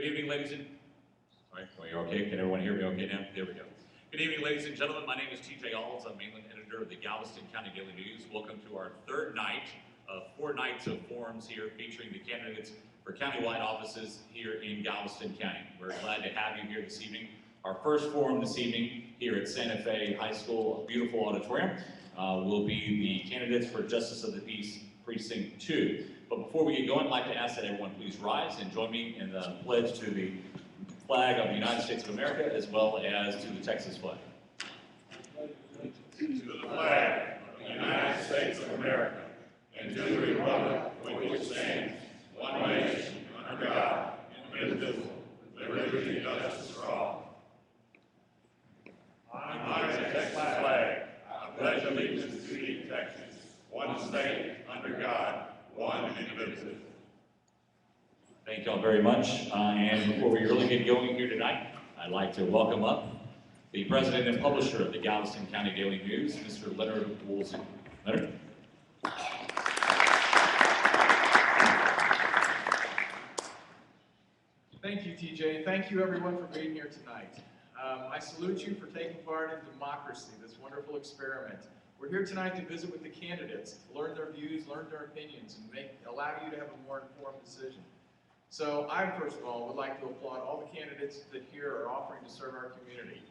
Good evening, ladies and... All right, well, you're okay? Can everyone hear me okay now? There we go. Good evening, ladies and gentlemen. My name is TJ Alls. I'm mainland editor of the Galveston County Daily News. Welcome to our third night of 4 nights of forums here featuring the candidates for countywide offices here in Galveston County. We're glad to have you here this evening. Our first forum this evening here at Santa Fe High School, a beautiful auditorium, will be the candidates for Justice of the Peace Precinct 2. But before we get going, I'd like to ask that everyone please rise and join me in the pledge to the flag of the United States of America as well as to the Texas flag. To the flag of the United States of America and to the republic for which it stands, one nation, under God, indivisible, with liberty and justice for all. I, the Texas flag, I pledge allegiance to thee, Texas, one state, under God, one and indivisible. Thank you all very much. And before we really get going here tonight, I'd like to welcome up the president and publisher of the Galveston County Daily News, Mr. Leonard Woolsey. Leonard? Thank you, TJ. Thank you, everyone, for being here tonight. I salute you for taking part in democracy, this wonderful experiment. We're here tonight to visit with the candidates, to learn their views, learn their opinions, and allow you to have a more informed decision. So I, first of all, would like to applaud all the candidates that here are offering to serve our community.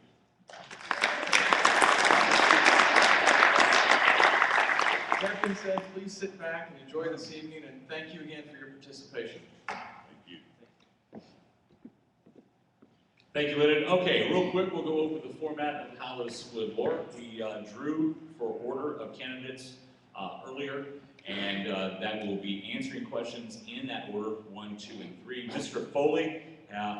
That being said, please sit back and enjoy this evening, and thank you again for your participation. Thank you, Leonard. Okay, real quick, we'll go over the format of how this would work. We drew for order of candidates earlier, and that will be answering questions in that order, 1, 2, and 3. Mr. Foley,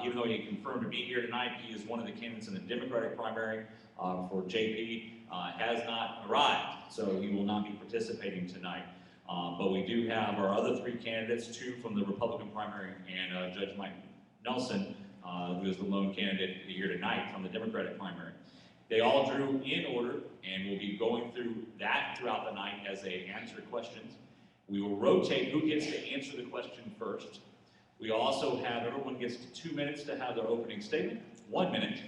even though he confirmed to be here tonight, he is one of the candidates in the Democratic primary for JP, has not arrived, so he will not be participating tonight. But we do have our other 3 candidates, 2 from the Republican primary and Judge Mike Nelson, who is the lone candidate here tonight from the Democratic primary. They all drew in order, and we'll be going through that throughout the night as they answer questions. We will rotate who gets to answer the question first. We also have, everyone gets 2 minutes to have their opening statement, 1 minute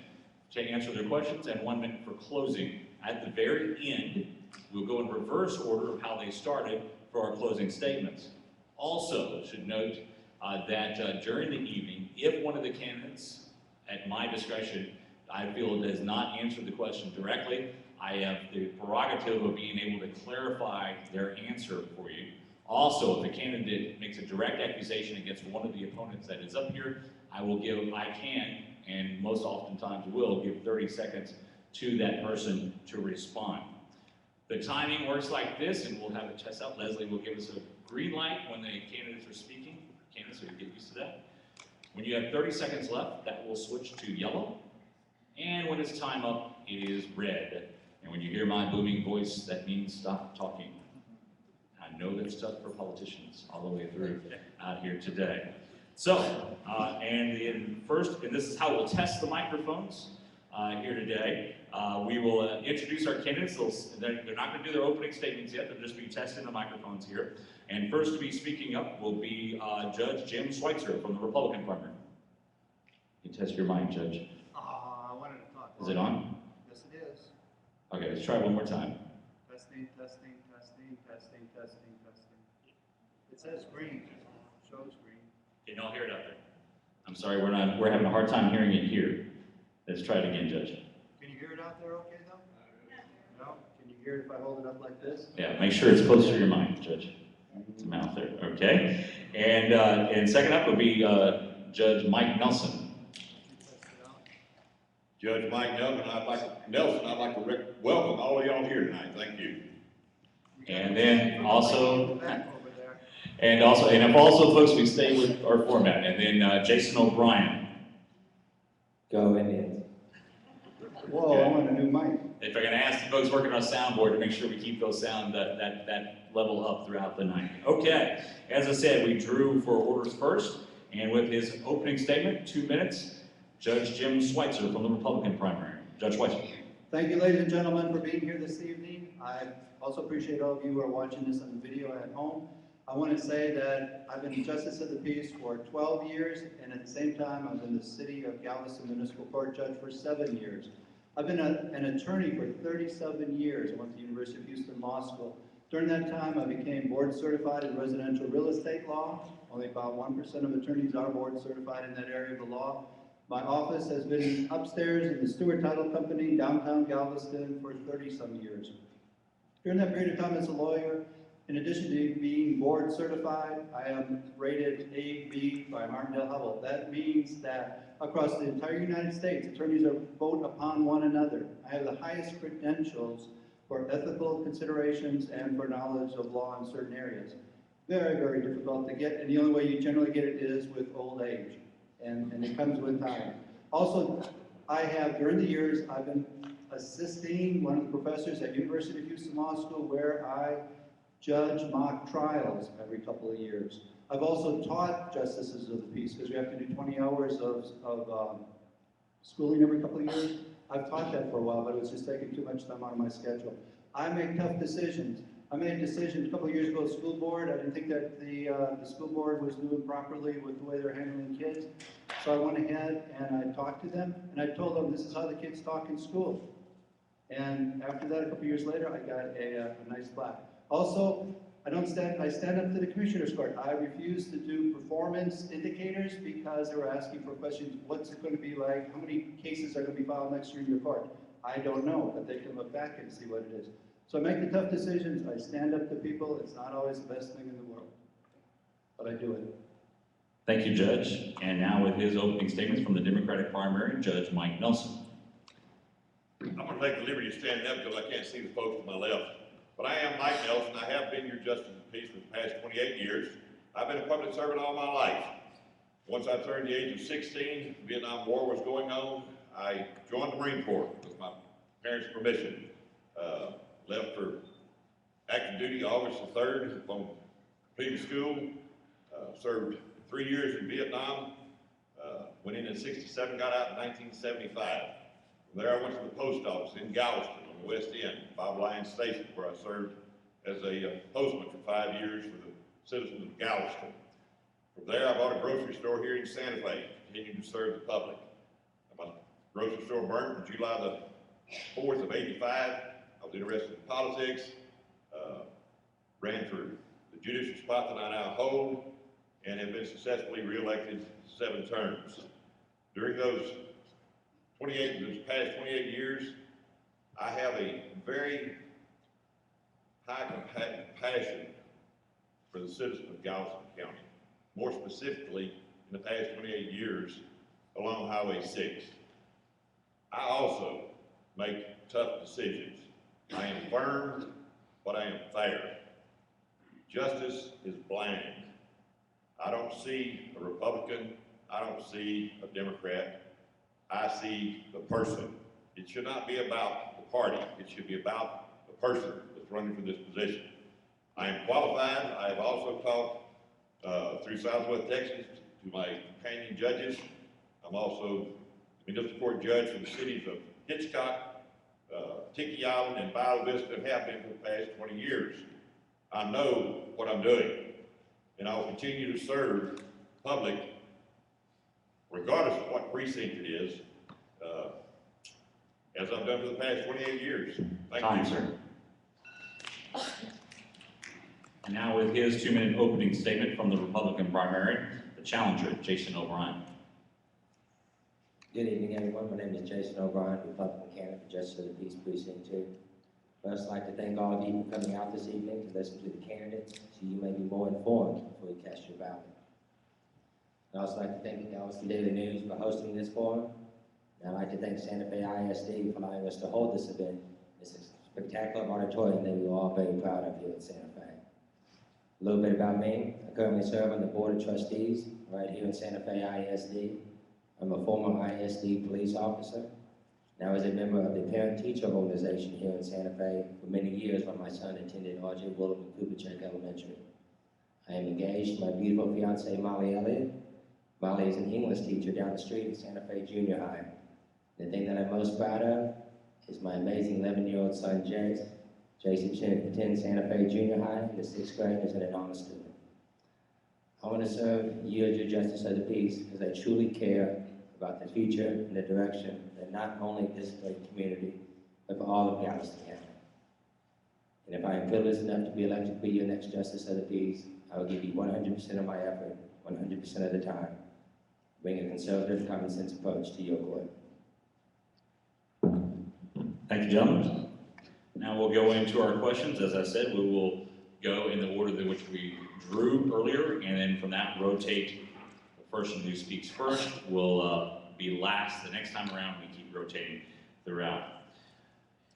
to answer their questions, and 1 minute for closing. At the very end, we'll go in reverse order of how they started for our closing statements. Also, should note that during the evening, if one of the candidates, at my discretion, I feel does not answer the question directly, I have the prerogative of being able to clarify their answer for you. Also, if a candidate makes a direct accusation against one of the opponents that is up here, I can, and most oftentimes will, give 30 seconds to that person to respond. The timing works like this, and we'll have it test out. Leslie will give us a green light when the candidates are speaking. Candidates, so you get used to that. When you have 30 seconds left, that will switch to yellow. And when it's time up, it is red. And when you hear my booming voice, that means stop talking. I know that's tough for politicians all the way through out here today. So, and this is how we'll test the microphones here today. We will introduce our candidates. They're not going to do their opening statements yet. They'll just be testing the microphones here. And first to be speaking up will be Judge Jim Schweitzer from the Republican primary. You test your mic, Judge. I wanted to talk. Is it on? Yes, it is. Okay, let's try one more time. Testing, testing, testing, testing, testing, testing. It says green. Shows green. Can y'all hear it out there? I'm sorry, we're having a hard time hearing it here. Let's try it again, Judge. Can you hear it out there okay, though? No? Can you hear it if I hold it up like this? Yeah, make sure it's close to your mic, Judge. It's mouth there, okay? And second up will be Judge Mike Nelson. Judge Mike Nelson, I'd like to welcome all of y'all here tonight. Thank you. And then also, and if also, folks, we stay with our format. And then Jason O'Brien. Go Indians. Whoa, I want a new mic. If I'm going to ask the folks working on soundboard to make sure we keep those sound that level up throughout the night. Okay, as I said, we drew for orders first, and with his opening statement, 2 minutes, Judge Jim Schweitzer from the Republican primary. Judge Schweitzer. Thank you, ladies and gentlemen, for being here this evening. I also appreciate all of you who are watching this on video at home. I want to say that I've been a Justice of the Peace for 12 years, and at the same time, I've been the City of Galveston Municipal Court Judge for 7 years. I've been an attorney for 37 years. I went to the University of Houston Law School. During that time, I became board certified in residential real estate law. Only about 1% of attorneys are board certified in that area of the law. My office has been upstairs in the Stewart Title Company, downtown Galveston, for 30-some years. During that period of time as a lawyer, in addition to being board certified, I am rated A, B by Martindale-Hubbell. That means that across the entire United States, attorneys vote upon one another. I have the highest credentials for ethical considerations and for knowledge of law in certain areas. Very, very difficult to get, and the only way you generally get it is with old age, and it comes with time. Also, I have, during the years, I've been assisting one of the professors at University of Houston Law School where I judge mock trials every couple of years. I've also taught justices of the peace because we have to do 20 hours of schooling every couple of years. I've taught that for a while, but it was just taking too much time out of my schedule. I make tough decisions. I made a decision a couple of years ago at the school board. I didn't think that the school board was doing properly with the way they're handling kids. So I went ahead and I talked to them and I told them this is how the kids talk in school. And after that, a couple of years later, I got a nice plaque. Also, I stand up to the Commissioner's Court. I refuse to do performance indicators because they were asking for questions, what's it going to be like? How many cases are going to be filed next year in your court? I don't know, but they can look back and see what it is. So I make the tough decisions. I stand up to people. It's not always the best thing in the world, but I do it. Thank you, Judge. And now with his opening statements from the Democratic primary, Judge Mike Nelson. I'm going to take the liberty of standing up because I can't see the folks to my left. But I am Mike Nelson. I have been your Justice of the Peace for the past 28 years. I've been a public servant all my life. Once I turned the age of 16, the Vietnam War was going on. I joined the Marine Corps with my parents' permission. Left for active duty August the 3rd upon completing school. Served 3 years in Vietnam. Went in 67, got out in 1975. From there I went to the post office in Galveston on the West End, Bob Lyons Station, where I served as a postman for 5 years for the citizens of Galveston. From there I bought a grocery store here in Santa Fe, continuing to serve the public. My grocery store burned on July the 4th of 85. I was interested in politics, ran for the judicial spot that I now hold, and have been successfully reelected 7 terms. During those past 28 years, I have a very high passion for the citizens of Galveston County. More specifically, in the past 28 years, along Highway 6. I also make tough decisions. I am firm, but I am fair. Justice is blind. I don't see a Republican. I don't see a Democrat. I see the person. It should not be about the party. It should be about the person that's running for this position. I am qualified. I have also taught through Southwest Texas to my companion judges. I'm also a municipal court judge for the cities of Hitchcock, Tiki Island, and Bayou Vista, and have been for the past 20 years. I know what I'm doing, and I will continue to serve the public regardless of what precinct it is, as I've done for the past 28 years. Thank you, sir. And now with his 2-minute opening statement from the Republican primary, the challenger, Jason O'Brien. Good evening, everyone. My name is Jason O'Brien, Republican candidate for Justice of the Peace Precinct 2. First, I'd like to thank all of you for coming out this evening to listen to the candidates so you may be more informed before you cast your ballot. I'd also like to thank the Galveston Daily News for hosting this forum. And I'd like to thank Santa Fe ISD for allowing us to hold this event. It's a spectacular auditorium that we're all very proud of here at Santa Fe. A little bit about me. I currently serve on the Board of Trustees right here in Santa Fe ISD. I'm a former ISD police officer. And I was a member of the parent-teacher organization here in Santa Fe for many years when my son attended R.J. Willard and Kubitschek Elementary. I am engaged to my beautiful fiancée, Molly Elliott. Molly is an English teacher down the street at Santa Fe Junior High. The thing that I'm most proud of is my amazing 11-year-old son, Jace. Jace attends Santa Fe Junior High in the 6th grade and is an honor student. I want to serve you as your Justice of the Peace because I truly care about the future and the direction that not only this great community, but for all of Galveston County. And if I am privileged enough to be elected to be your next Justice of the Peace, I will give you 100% of my effort, 100% of the time, bring a conservative, common sense approach to your court. Thank you, gentlemen. Now we'll go into our questions. As I said, we will go in the order in which we drew earlier, and then from that rotate. The person who speaks first will be last the next time around. We keep rotating throughout.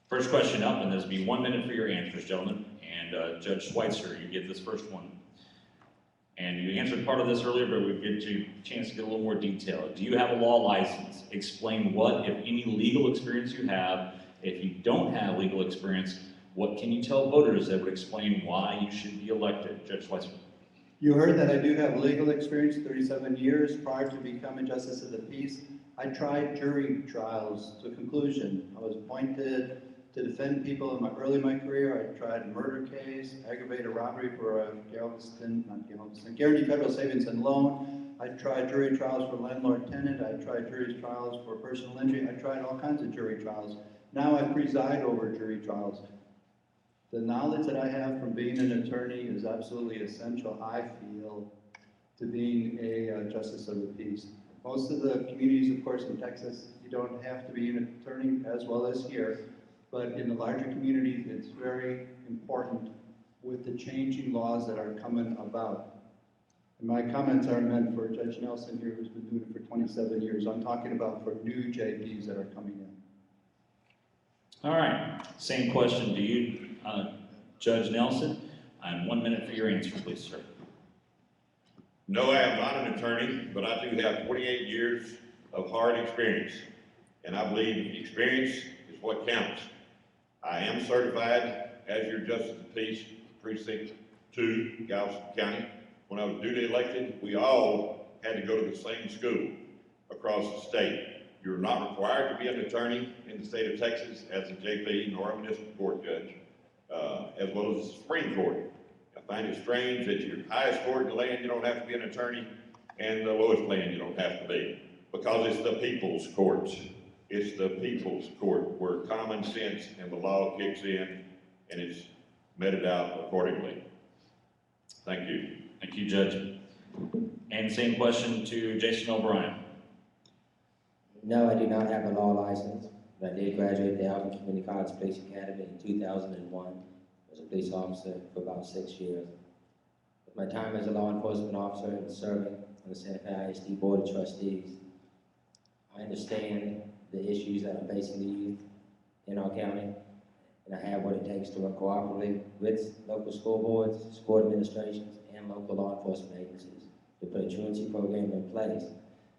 First question up, and there's be 1 minute for your answers, gentlemen. And Judge Schweitzer, you get this first one. And you answered part of this earlier, but we'll get you a chance to get a little more detail. Do you have a law license? Explain what, if any, legal experience you have. If you don't have legal experience, what can you tell voters that would explain why you should be elected? Judge Schweitzer. You heard that I do have legal experience, 37 years. Prior to becoming Justice of the Peace, I tried jury trials to conclusion. I was appointed to defend people in my career. I tried a murder case, aggravated robbery for Guaranteed Federal Savings and Loan. I tried jury trials for landlord-tenant. I tried jury trials for personal injury. I tried all kinds of jury trials. Now I preside over jury trials. The knowledge that I have from being an attorney is absolutely essential, I feel, to being a Justice of the Peace. Most of the communities, of course, in Texas, you don't have to be an attorney as well as here, but in the larger communities, it's very important with the changing laws that are coming about. And my comments aren't meant for Judge Nelson here, who's been doing it for 27 years. I'm talking about for new JPs that are coming in. All right, same question to you, Judge Nelson, and 1 minute for your answer, please, sir. No, I am not an attorney, but I do have 28 years of hard experience, and I believe experience is what counts. I am certified as your Justice of the Peace, Precinct 2, Galveston County. When I was duly elected, we all had to go to the same school across the state. You're not required to be an attorney in the state of Texas as a JP nor a municipal court judge, as well as the Supreme Court. I find it strange that your highest court in the land, you don't have to be an attorney, and the lowest land, you don't have to be, because it's the people's courts. It's the people's court where common sense and the law kicks in, and it's meted out accordingly. Thank you. Thank you, Judge. And same question to Jason O'Brien. No, I do not have a law license, but I did graduate the Alvin Community College Police Academy in 2001. I was a police officer for about 6 years. With my time as a law enforcement officer and serving on the Santa Fe ISD Board of Trustees, I understand the issues that are facing the youth in our county, and I have what it takes to work cooperatively with local school boards, school administrations, and local law enforcement agencies to put a truancy program in place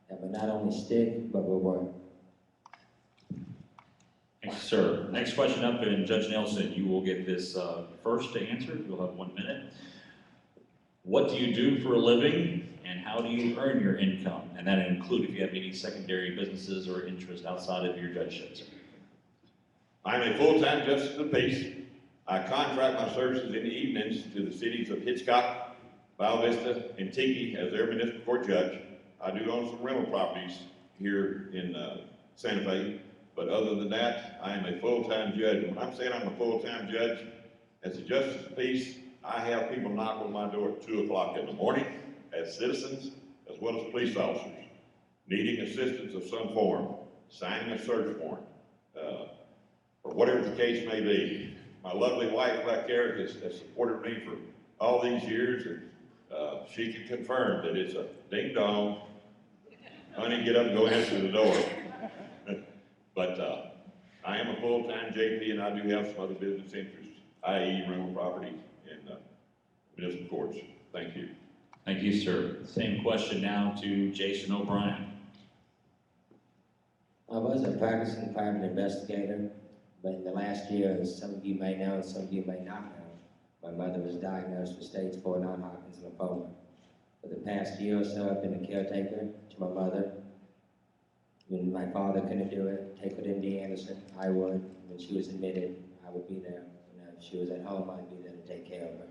that will not only stick, but will work. Thank you, sir. Next question up, and Judge Nelson, you will get this first to answer. You'll have 1 minute. What do you do for a living, and how do you earn your income? And that include if you have any secondary businesses or interests outside of your judgeship, sir. I'm a full-time Justice of the Peace. I contract my services in the evenings to the cities of Hitchcock, Galveston, and Tiki as their municipal court judge. I do own some rental properties here in Santa Fe, but other than that, I am a full-time judge. When I'm saying I'm a full-time judge, as a Justice of the Peace, I have people knock on my door at 2 o'clock in the morning as citizens, as well as police officers, needing assistance of some form, signing a search warrant, or whatever the case may be. My lovely wife back there has supported me for all these years, and she can confirm that it's a ding-dong, honey, get up and go answer the door. But I am a full-time JP, and I do have some other business interests, i.e. rental property and municipal courts. Thank you. Thank you, sir. Same question now to Jason O'Brien. I was a practicing private investigator, but in the last year, as some of you may know and some of you may not know, my mother was diagnosed with stage 4 non-Hodgkin's lymphoma. For the past year or so, I've been a caretaker to my mother. When my father couldn't do it, take her to MD Anderson, I would. When she was admitted, I would be there. When she was at home, I'd be there to take care of her.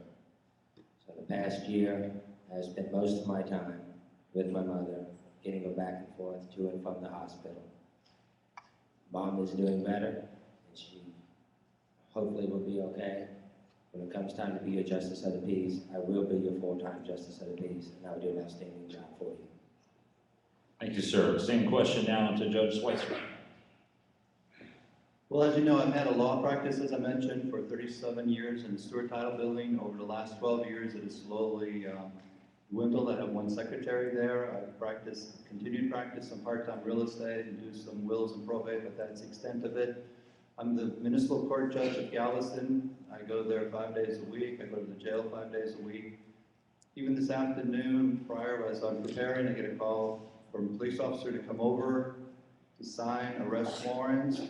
So the past year, I have spent most of my time with my mother, getting her back and forth to and from the hospital. Mom is doing better, and she hopefully will be okay. When it comes time to be your Justice of the Peace, I will be your full-time Justice of the Peace, and I will do an outstanding job for you. Thank you, sir. Same question now to Judge Schweitzer. Well, as you know, I've had a law practice, as I mentioned, for 37 years in the Stewart Title Building. Over the last 12 years, it has slowly dwindled. I have one secretary there. I continue to practice some part-time real estate and do some wills and probate, but that's the extent of it. I'm the municipal court judge of Galveston. I go there 5 days a week. I go to the jail 5 days a week. Even this afternoon, prior, as I'm preparing, I get a call from a police officer to come over to sign arrest warrants.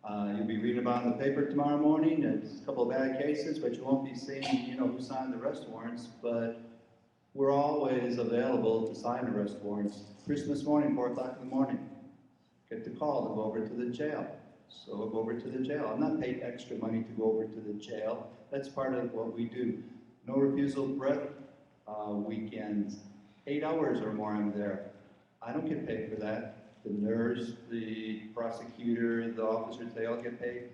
You'll be reading about in the paper tomorrow morning. It's a couple of bad cases, but you won't be seeing, who signed the arrest warrants. But we're always available to sign arrest warrants. Christmas morning, 4 o'clock in the morning, get the call to go over to the jail. So I'll go over to the jail. I'm not paid extra money to go over to the jail. That's part of what we do. No refusal breath, weekends, 8 hours or more I'm there. I don't get paid for that. The nurse, the prosecutor, the officers, they all get paid.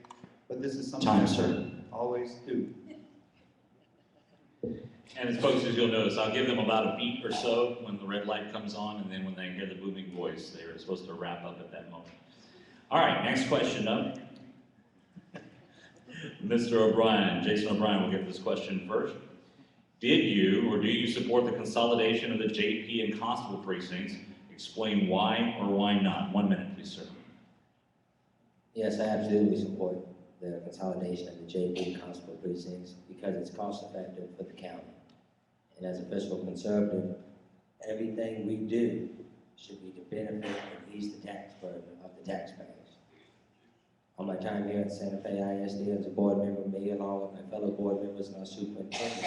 But this is something I always do. And as folks, as you'll notice, I'll give them about a beat or so when the red light comes on, and then when they hear the booming voice, they're supposed to wrap up at that moment. All right, next question up. Mr. O'Brien, Jason O'Brien will get this question first. Did you or do you support the consolidation of the JP and Constable precincts? Explain why or why not. 1 minute, please, sir. Yes, I absolutely support the consolidation of the JP and Constable precincts because it's cost effective for the county. And as a fiscal conservative, everything we do should be to benefit and ease the tax burden of the taxpayers. On my time here at Santa Fe ISD as a board member, me along with my fellow board members and our superintendent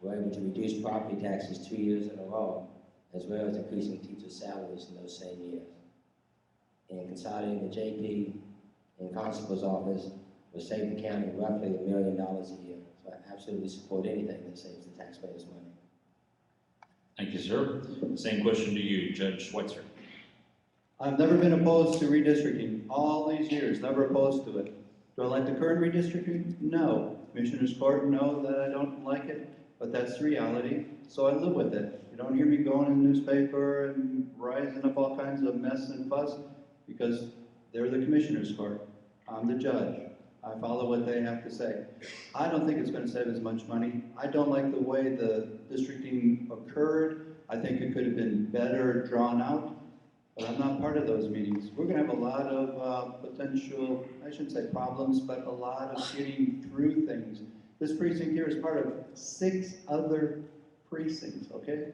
were able to reduce property taxes 2 years in a row, as well as increasing teachers' salaries in those same years. And consolidating the JP and Constable's office will save the county roughly $1 million a year. So I absolutely support anything that saves the taxpayers' money. Thank you, sir. Same question to you, Judge Schweitzer. I've never been opposed to redistricting. All these years, never opposed to it. Do I like the current redistricting? No. Commissioners Court know that I don't like it, but that's the reality, so I live with it. You don't hear me going in the newspaper and rising up all kinds of mess and fuss because they're the Commissioners Court. I'm the judge. I follow what they have to say. I don't think it's going to save as much money. I don't like the way the districting occurred. I think it could have been better drawn out, but I'm not part of those meetings. We're going to have a lot of potential, I shouldn't say problems, but a lot of getting through things. This precinct here is part of 6 other precincts, okay?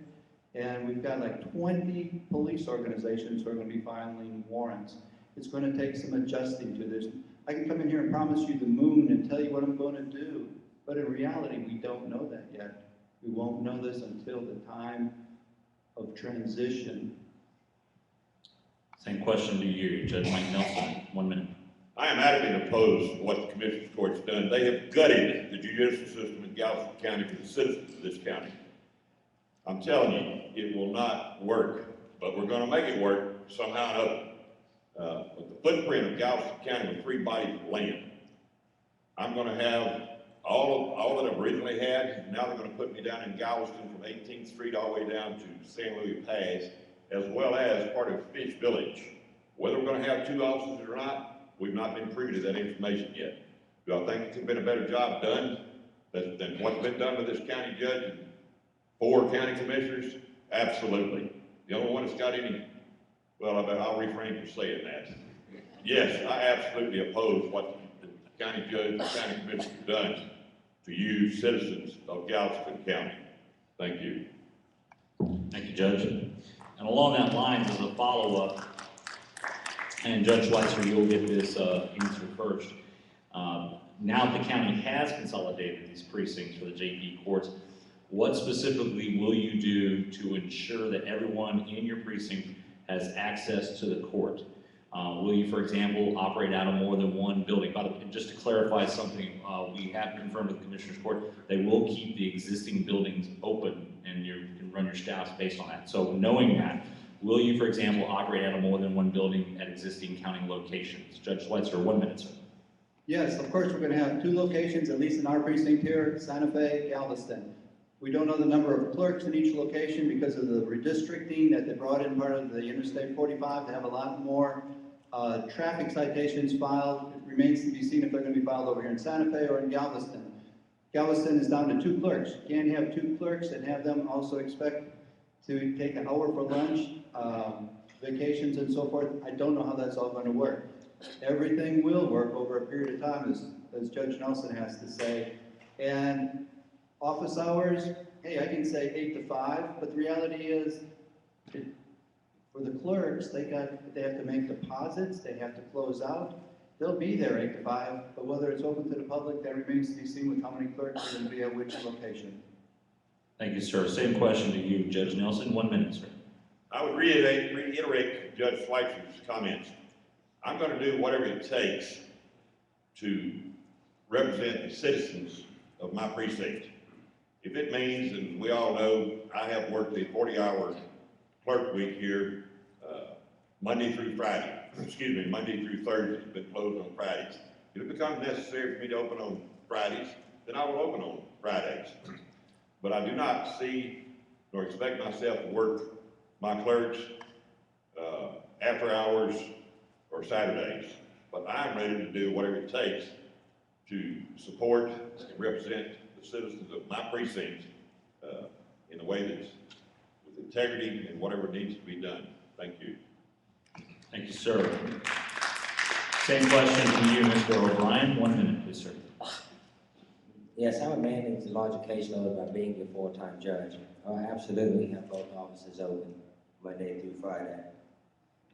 And we've got like 20 police organizations who are going to be filing warrants. It's going to take some adjusting to this. I can come in here and promise you the moon and tell you what I'm going to do, but in reality, we don't know that yet. We won't know this until the time of transition. Same question to you, Judge Mike Nelson. 1 minute. I am adamantly opposed to what the Commissioners Court's done. They have gutted the judicial system in Galveston County for the citizens of this county. I'm telling you, it will not work, but we're going to make it work somehow or another. With the footprint of Galveston County with 3 bodies of land, I'm going to have all that I've originally had. Now they're going to put me down in Galveston from 18th Street all the way down to San Luis Pass, as well as part of Fish Village. Whether we're going to have 2 offices or not, we've not been privy to that information yet. Do I think it could have been a better job done than what's been done with this county judge and 4 county commissioners? Absolutely. The only one that's got any, well, I'll refrain from saying that. Yes, I absolutely oppose what the county judge and county commissioner have done to you citizens of Galveston County. Thank you. Thank you, Judge. And along that lines, as a follow-up, and Judge Schweitzer, you'll get this answer first. Now that the county has consolidated these precincts for the JP courts, what specifically will you do to ensure that everyone in your precinct has access to the court? Will you, for example, operate out of more than one building? By the way, just to clarify something, we have confirmed with the Commissioners Court, they will keep the existing buildings open, and you can and run your staffs based on that. So knowing that, will you, for example, operate out of more than one building at existing county locations? Judge Schweitzer, 1 minute, sir. Yes, of course, we're going to have 2 locations, at least in our precinct here, Santa Fe, Galveston. We don't know the number of clerks in each location because of the redistricting that they brought in part of the Interstate 45 to have a lot more traffic citations filed. It remains to be seen if they're going to be filed over here in Santa Fe or in Galveston. Galveston is down to 2 clerks. You can't have 2 clerks and have them also expect to take an hour for lunch, vacations and so forth. I don't know how that's all going to work. Everything will work over a period of time, as Judge Nelson has to say. And office hours, hey, I can say 8 to 5, but the reality is, for the clerks, they have to make deposits, they have to close out. They'll be there 8 to 5, but whether it's open to the public, that remains to be seen with how many clerks are going to be at which location. Thank you, sir. Same question to you, Judge Nelson. 1 minute, sir. I would reiterate Judge Schweitzer's comments. I'm going to do whatever it takes to represent the citizens of my precinct. If it means, and we all know, I have worked a 40-hour clerk week here, Monday through Friday. Monday through Thursday, but closed on Fridays. If it becomes necessary for me to open on Fridays, then I will open on Fridays. But I do not see nor expect myself to work my clerks after hours or Saturdays. But I'm ready to do whatever it takes to support and represent the citizens of my precinct in a way that's with integrity and whatever needs to be done. Thank you. Thank you, sir. Same question to you, Mr. O'Brien. 1 minute, please, sir. Yes, I'm a man who's a large occasional by being a full-time judge. I absolutely have both offices open Monday through Friday.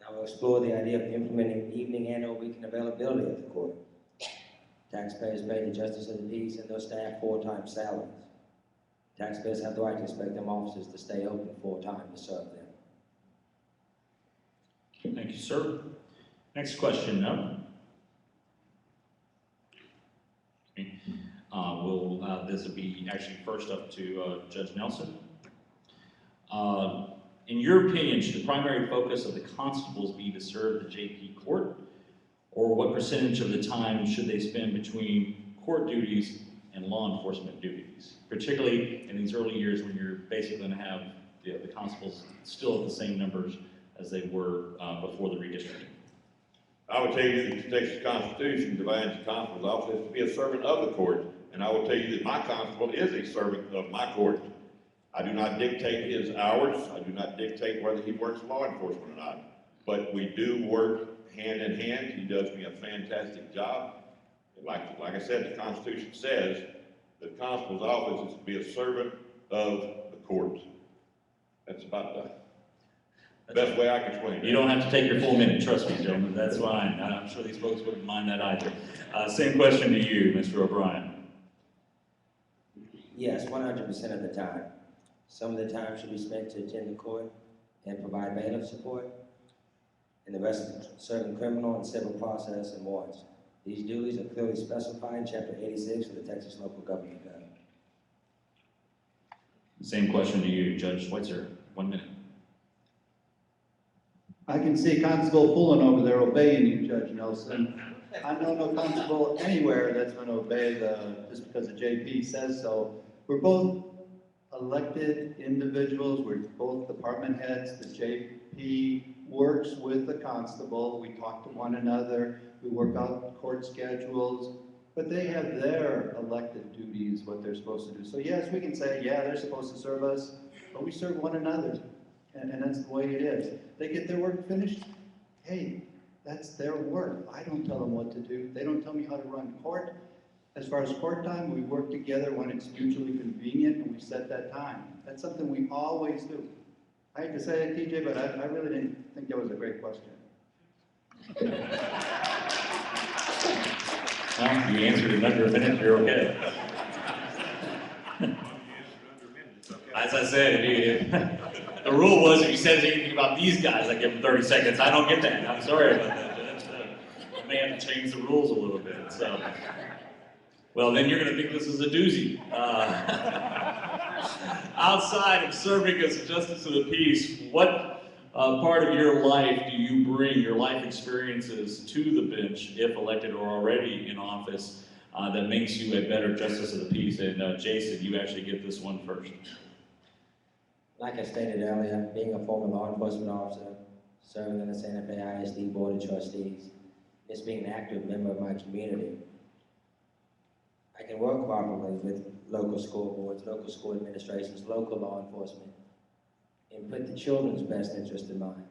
I will explore the idea of implementing evening and or weekend availability at the court. Taxpayers pay the justice of the peace and their staff full-time salaries. Taxpayers have the right to expect them officers to stay open full-time to serve them. Thank you, sir. Next question, no? Okay. This will be actually first up to Judge Nelson. In your opinion, should the primary focus of the constables be to serve the JP court? Or what percentage of the time should they spend between court duties and law enforcement duties? Particularly in these early years when you're basically going to have the constables still at the same numbers as they were before the redistricting. I would tell you that the Texas Constitution divides the constable's office to be a servant of the court, and I will tell you that my constable is a servant of my court. I do not dictate his hours. I do not dictate whether he works law enforcement or not, but we do work hand in hand. He does me a fantastic job. Like I said, the Constitution says that the constable's office is to be a servant of the court. That's about the best way I can explain it. You don't have to take your full minute, trust me, gentlemen, that's fine. I'm sure these folks wouldn't mind that either. Same question to you, Mr. O'Brien. Yes, 100% of the time. Some of the time should be spent to attend the court and provide bailiff support, and the rest serving criminal and civil process and warrants. These duties are clearly specified in Chapter 86 of the Texas Local Government Code. Same question to you, Judge Schweitzer. 1 minute. I can see Constable Fullen over there obeying you, Judge Nelson. I know no constable anywhere that's going to obey just because the JP says so. We're both elected individuals. We're both department heads. The JP works with the constable. We talk to one another. We work out court schedules. But they have their elected duties, what they're supposed to do. So yes, we can say, yeah, they're supposed to serve us, but we serve one another. And that's the way it is. They get their work finished, hey, that's their work. I don't tell them what to do. They don't tell me how to run court. As far as court time, we work together when it's mutually convenient and we set that time. That's something we always do. I hate to say it, TJ, but I really didn't think that was a great question. Well, you answered in under a minute, you're okay. As I said, the rule was if he says anything about these guys, I give him 30 seconds. I don't get that. I'm sorry about that. I may have to change the rules a little bit. So, Well, then you're going to think this is a doozy. Outside of serving as a justice of the peace, what part of your life do you bring, your life experiences, to the bench, if elected or already in office, that makes you a better justice of the peace? And Jason, you actually get this one first. Like I stated earlier, being a former law enforcement officer, serving on the Santa Fe ISD Board of Trustees, just being an active member of my community, I can work cooperatively with local school boards, local school administrations, local law enforcement, and put the children's best interest in mind.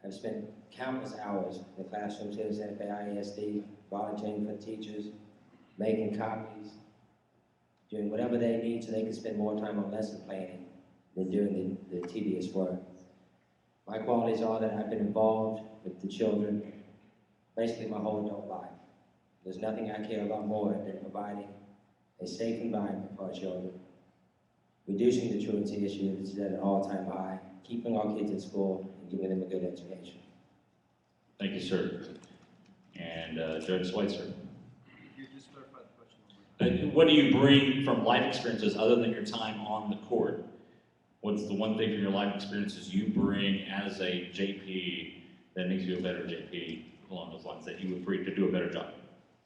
I've spent countless hours in the classrooms here at Santa Fe ISD, volunteering for teachers, making copies, doing whatever they need so they can spend more time on lesson planning than doing the tedious work. My qualities are that I've been involved with the children basically my whole adult life. There's nothing I care about more than providing a safe environment for our children, reducing the truancy issue which is at an all-time high, keeping our kids in school, and giving them a good education. Thank you, sir. And Judge Schweitzer. You just clarify the question. What do you bring from life experiences other than your time on the court? What's the one thing from your life experiences you bring as a JP that makes you a better JP along those lines, that you would bring to do a better job?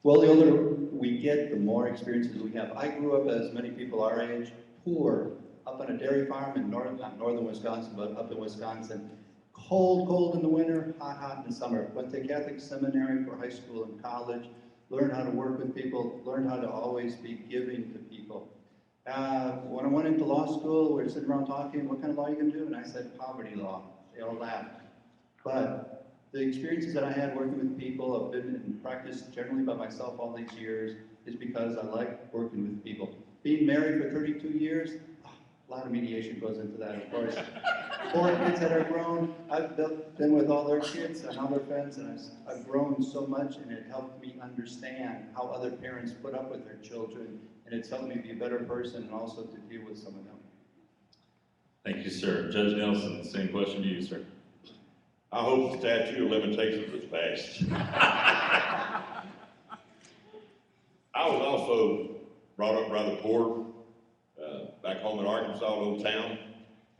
Well, the older we get, the more experiences we have. I grew up, as many people our age, poor, up on a dairy farm in not northern Wisconsin, but up in Wisconsin. Cold in the winter, hot in the summer. Went to Catholic seminary for high school and college, learned how to work with people, learned how to always be giving to people. When I went into law school, we were sitting around talking, what kind of law are you going to do? And I said, poverty law. They all laughed. But the experiences that I had working with people, I've been in practice generally by myself all these years, is because I like working with people. Being married for 32 years, a lot of mediation goes into that, of course. 4 kids that are grown, I've been with all their kids and all their friends, and I've grown so much, and it helped me understand how other parents put up with their children, and it's helped me be a better person and also to deal with some of them. Thank you, sir. Judge Nelson, same question to you, sir. I hope the statute of limitations is passed. I was also brought up rather poor, back home in Arkansas, old town,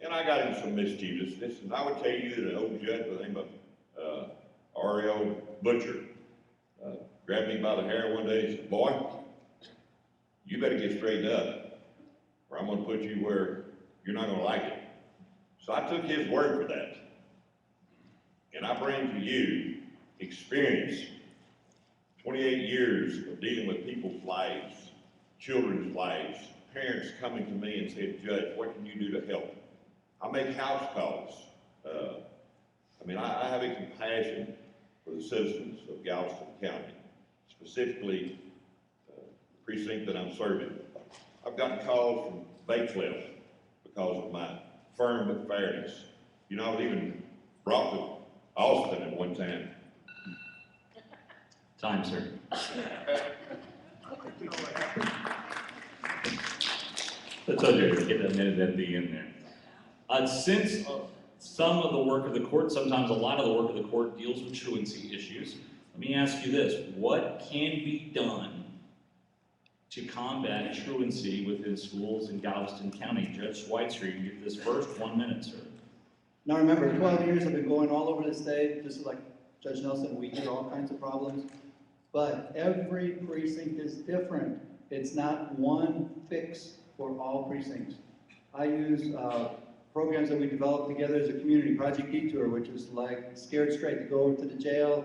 and I got into some mischievousness. And I would tell you that an old judge by the name of R.L. Butcher grabbed me by the hair one day and said, "Boy, you better get straightened up, or I'm going to put you where you're not going to like it." So I took his word for that. And I bring to you experience, 28 years of dealing with people's lives, children's lives, parents coming to me and saying, "Judge, what can you do to help?" I make house calls. I have a compassion for the citizens of Galveston County, specifically the precinct that I'm serving. I've gotten calls from Batesville because of my firm with fairness. You know, I was even brought to Austin at one time. Time, sir. I told you to get that minute at the end there. Since some of the work of the court, sometimes a lot of the work of the court deals with truancy issues, let me ask you this. What can be done to combat truancy within schools in Galveston County? Judge Schweitzer, you get this first 1 minute, sir. Now remember, 12 years I've been going all over the state, just like Judge Nelson, we hear all kinds of problems, but every precinct is different. It's not one fix for all precincts. I use programs that we developed together as a community, Project Detour, which is like Scared Straight. They go over to the jail,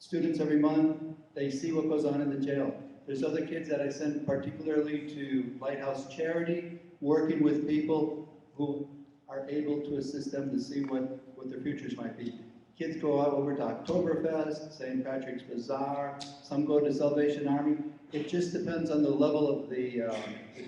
students every month, they see what goes on in the jail. There's other kids that I send particularly to Lighthouse Charity, working with people who are able to assist them to see what their futures might be. Kids go out over to Oktoberfest, St. Patrick's Bazaar, some go to Salvation Army. It just depends on the level of the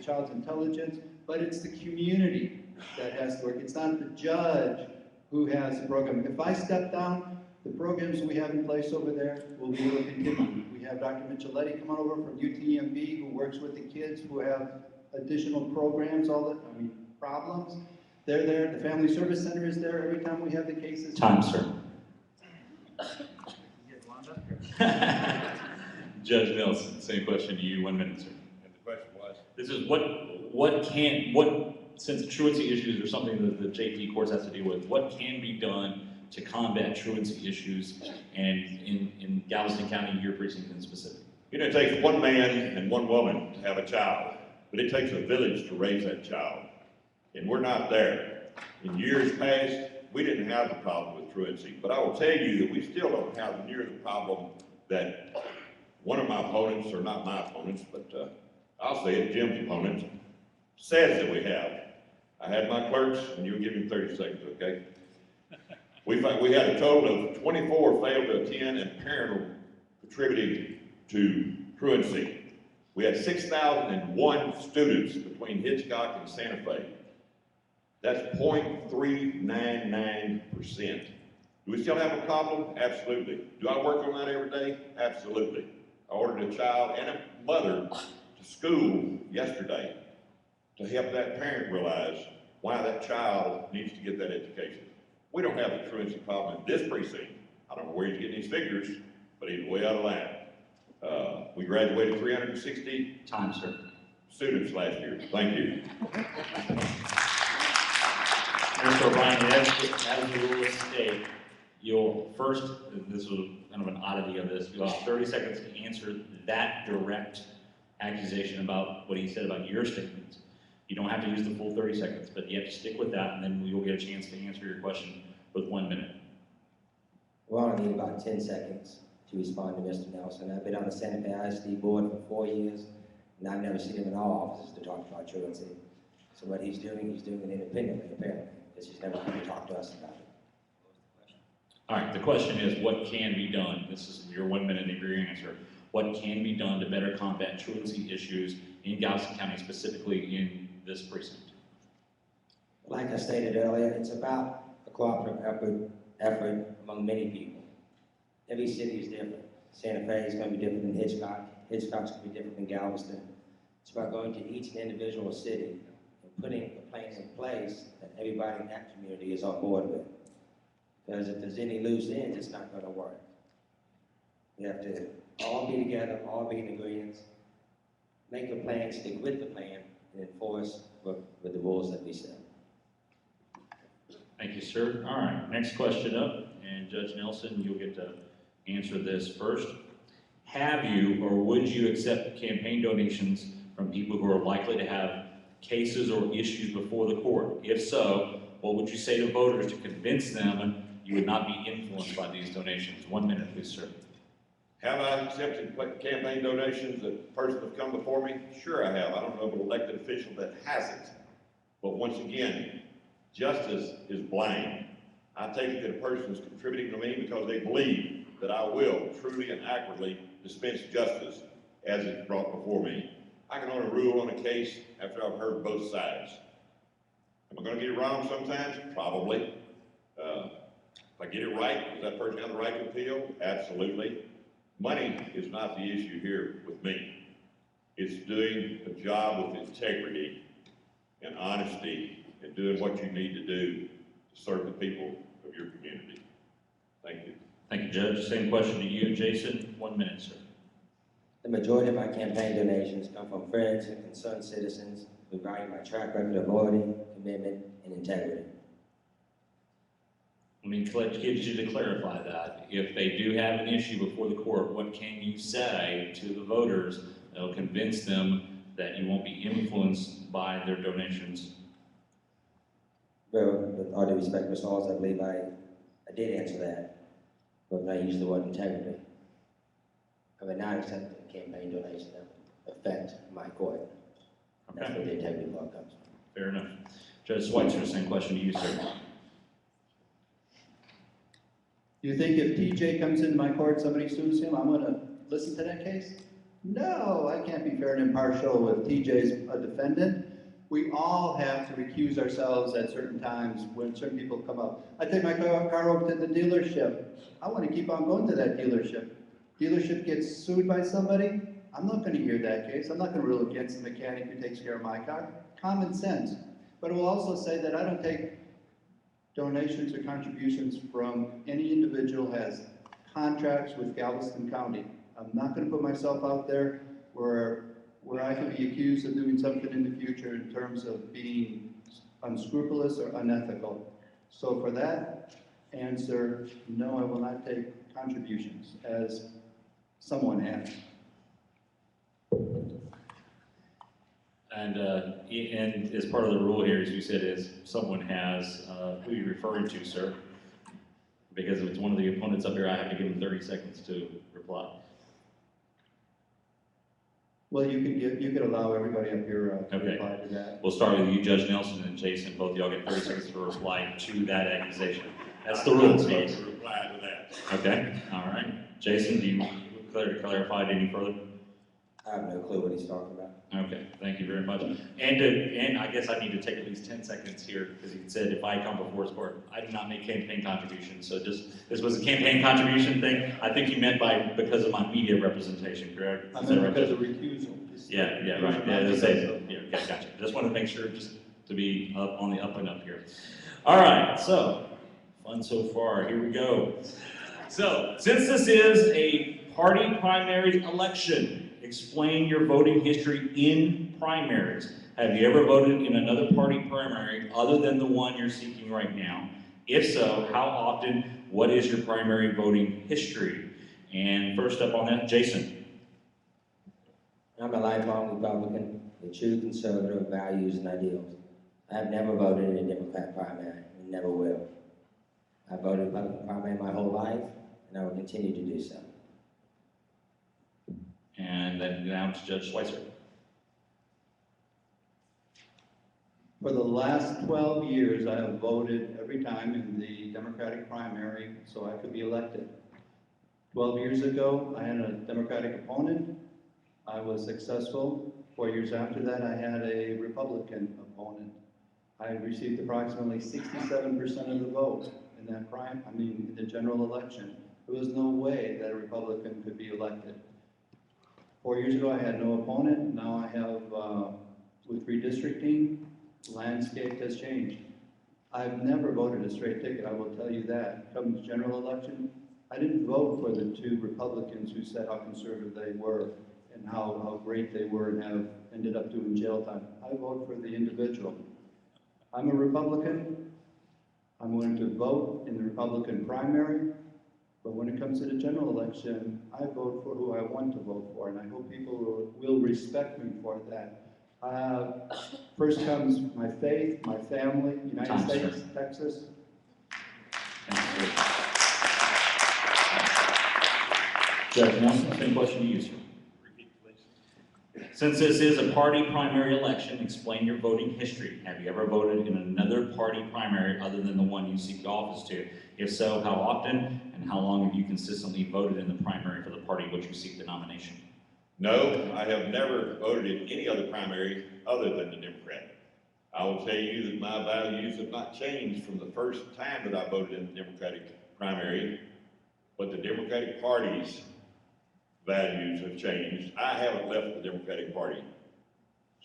child's intelligence, but it's the community that has to work. It's not the judge who has the program. If I step down, the programs we have in place over there will be able to continue. We have Dr. Micheletti coming over from UTMB who works with the kids who have additional programs, problems. They're there. The Family Service Center is there every time we have the cases. Time, sir. Judge Nelson, same question to you, 1 minute, sir. And the question was? This is since truancy issues are something that the JP courts has to deal with, what can be done to combat truancy issues and in Galveston County, your precinct in specific? You know, it takes one man and one woman to have a child, but it takes a village to raise that child. And we're not there. In years past, we didn't have the problem with truancy, but I will tell you that we still don't have near the problem that one of my opponents, or not my opponents, but I'll say it, Jim's opponent, says that we have. I had my clerks, and you'll give me 30 seconds, okay? We had a total of 24 failed to attend and parental contributing to truancy. We had 6,001 students between Hitchcock and Santa Fe. That's 0.399%. Do we still have a problem? Absolutely. Do I work on that every day? Absolutely. I ordered a child and a mother to school yesterday to help that parent realize why that child needs to get that education. We don't have a truancy problem in this precinct. I don't know where he's getting these figures, but he's way out of line. We graduated 360 Time, sir. students last year. Thank you. Mr. O'Brien, as the rule of state, you'll first, this was kind of an oddity of this, you'll have 30 seconds to answer that direct accusation about what he said about your statements. You don't have to use the full 30 seconds, but you have to stick with that, and then you'll get a chance to answer your question with 1 minute. Well, I need about 10 seconds to respond to Mr. Nelson. I've been on the Santa Fe ISD board for 4 years, and I've never seen him in our offices to talk about truancy. So what he's doing it independently, apparently, because he's never come to talk to us about it. All right, the question is, what can be done? This is your 1 minute of your answer. What can be done to better combat truancy issues in Galveston County, specifically in this precinct? Like I stated earlier, it's about a cooperative effort among many people. Every city is different. Santa Fe is going to be different than Hitchcock. Hitchcock's going to be different than Galveston. It's about going to each individual city and putting a plan in place that everybody in that community is on board with. Because if there's any loose ends, it's not going to work. We have to all be together, all be in agreement, make a plan, stick with the plan, and enforce with the rules that we set. Thank you, sir. All right, next question up, and Judge Nelson, you'll get to answer this first. Have you or would you accept campaign donations from people who are likely to have cases or issues before the court? If so, what would you say to voters to convince them you would not be influenced by these donations? 1 minute, please, sir. Have I accepted campaign donations that persons have come before me? Sure I have. I don't know of an elected official that hasn't. But once again, justice is blind. I take it that a person is contributing to me because they believe that I will truly and accurately dispense justice as it's brought before me. I can only rule on a case after I've heard both sides. Am I going to get it wrong sometimes? Probably. If I get it right, does that person have the right to appeal? Absolutely. Money is not the issue here with me. It's doing a job with integrity and honesty and doing what you need to do to serve the people of your community. Thank you. Thank you, Judge. Same question to you, Jason. 1 minute, sir. The majority of my campaign donations come from friends and concerned citizens who value my track record of loyalty, commitment, and integrity. Let me get you to clarify that. If they do have an issue before the court, what can you say to the voters that will convince them that you won't be influenced by their donations? Well, with all due respect, Mr. Halls, I believe I did answer that, but when I used the word integrity. I would not accept a campaign donation that would affect my court. That's where the integrity part comes from. Fair enough. Judge Schweitzer, same question to you, sir. Do you think if TJ comes into my court, somebody sues him, I'm gonna listen to that case? No, I can't be fair and impartial if TJ's a defendant. We all have to recuse ourselves at certain times when certain people come up. I take my car over to the dealership. I want to keep on going to that dealership. Dealership gets sued by somebody, I'm not going to hear that case. I'm not going to rule against the mechanic who takes care of my car. Common sense. But it will also say that I don't take donations or contributions from any individual who has contracts with Galveston County. I'm not gonna put myself out there where I could be accused of doing something in the future in terms of being unscrupulous or unethical. So for that answer, no, I will not take contributions, as someone has. And as part of the rule here, as you said, is someone has, who are you referring to, sir? Because if it's one of the opponents up here, I have to give them 30 seconds to reply. Well, you could allow everybody up here to Okay. reply to that. We'll start with you, Judge Nelson, and Jason. Both of y'all get 30 seconds to reply to that accusation. That's the rules, I'm folks. going to reply to that. Okay, all right. Jason, do you clarify it any further? I have no clue what he's talking about. Okay, thank you very much. And I guess I need to take at least 10 seconds here, because he said if I come before his court, I do not make campaign contributions. So this was a campaign contribution thing. I think you meant because of my media representation, correct? I Is that meant right? because of recusal. Yeah, right. Yeah, they say, yeah, okay, gotcha. Just want to make sure, just to be up on the up and up here. All right, so fun so far. Here we go. So, since this is a party primary election, explain your voting history in primaries. Have you ever voted in another party primary other than the one you're seeking right now? If so, how often? What is your primary voting history? And first up on that, Jason. I'm a lifelong Republican with true conservative values and ideals. I have never voted in a Democrat primary and never will. I voted Republican primary my whole life, and I will continue to do so. And then now to Judge Schweitzer. For the last 12 years, I have voted every time in the Democratic primary so I could be elected. 12 years ago, I had a Democratic opponent. I was successful. 4 years after that, I had a Republican opponent. I received approximately 67% of the vote in that in the general election. There was no way that a Republican could be elected. 4 years ago, I had no opponent. Now I have, with redistricting, the landscape has changed. I've never voted a straight ticket, I will tell you that. Come general election, I didn't vote for the two Republicans who said how conservative they were and how great they were and have ended up doing jail time. I vote for the individual. I'm a Republican. I'm going to vote in the Republican primary. But when it comes to the general election, I vote for who I want to vote for, and I hope people will respect me for that. First comes my faith, my family, United States, Texas. Judge Nelson, same question to you, sir. Since this is a party primary election, explain your voting history. Have you ever voted in another party primary other than the one you seek office to? If so, how often, and how long have you consistently voted in the primary for the party which you seek the nomination? No, I have never voted in any other primary other than the Democrat. I will tell you that my values have not changed from the first time that I voted in the Democratic primary, but the Democratic Party's values have changed. I haven't left the Democratic Party.